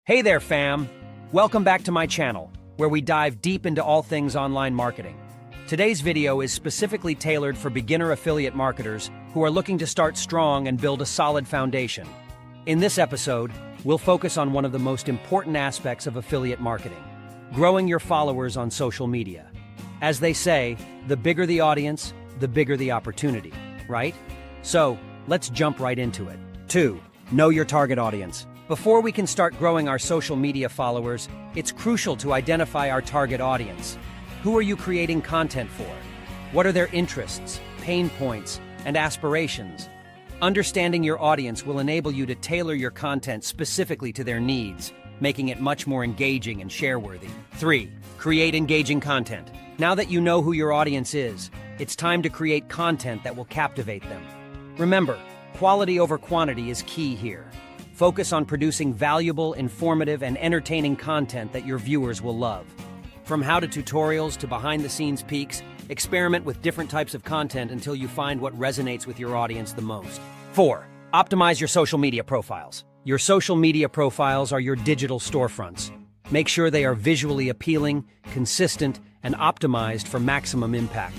Hey there, fam! Welcome back to my channel, where we dive deep into all things online marketing. Today's video is specifically tailored for beginner affiliate marketers who are looking to start strong and build a solid foundation. In this episode, we'll focus on one of the most important aspects of affiliate marketing: growing your followers on social media. As they say, the bigger the audience, the bigger the opportunity, right? So, let's jump right into it. 2. Know your target audience. Before we can start growing our social media followers, it's crucial to identify our target audience. Who are you creating content for? What are their interests, pain points, and aspirations? Understanding your audience will enable you to tailor your content specifically to their needs, making it much more engaging and share-worthy. 3. Create engaging content. Now that you know who your audience is, it's time to create content that will captivate them. Remember, quality over quantity is key here. Focus on producing valuable, informative, and entertaining content that your viewers will love. From how-to tutorials to behind-the-scenes peeks, experiment with different types of content until you find what resonates with your audience the most. 4. Optimize your social media profiles. Your social media profiles are your digital storefronts. Make sure they are visually appealing, consistent, and optimized for maximum impact.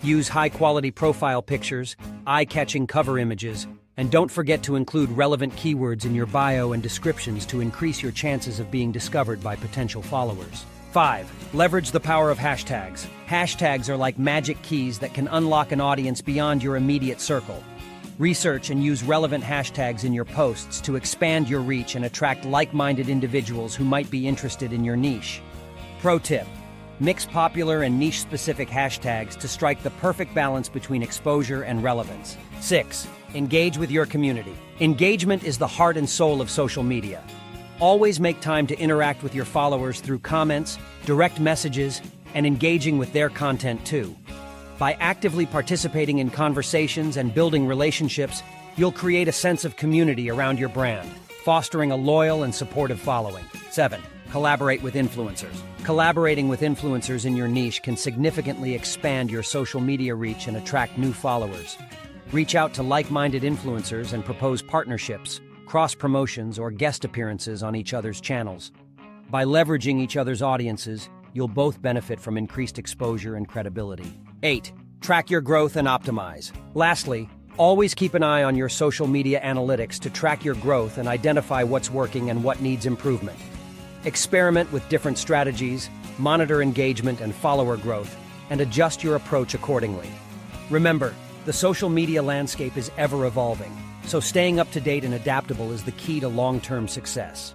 Use high-quality profile pictures, eye-catching cover images, and don't forget to include relevant keywords in your bio and descriptions to increase your chances of being discovered by potential followers. 5. Leverage the power of hashtags. Hashtags are like magic keys that can unlock an audience beyond your immediate circle. Research and use relevant hashtags in your posts to expand your reach and attract like-minded individuals who might be interested in your niche. Pro tip: mix popular and niche-specific hashtags to strike the perfect balance between exposure and relevance. 6. Engage with your community. Engagement is the heart and soul of social media. Always make time to interact with your followers through comments, direct messages, and engaging with their content too. By actively participating in conversations and building relationships, you'll create a sense of community around your brand, fostering a loyal and supportive following. 7. Collaborate with influencers. Collaborating with influencers in your niche can significantly expand your social media reach and attract new followers. Reach out to like-minded influencers and propose partnerships, cross-promotions, or guest appearances on each other's channels. By leveraging each other's audiences, you'll both benefit from increased exposure and credibility. 8. Track your growth and optimize. Lastly, always keep an eye on your social media analytics to track your growth and identify what's working and what needs improvement. Experiment with different strategies, monitor engagement and follower growth, and adjust your approach accordingly. Remember, the social media landscape is ever evolving, so staying up to date and adaptable is the key to long-term success.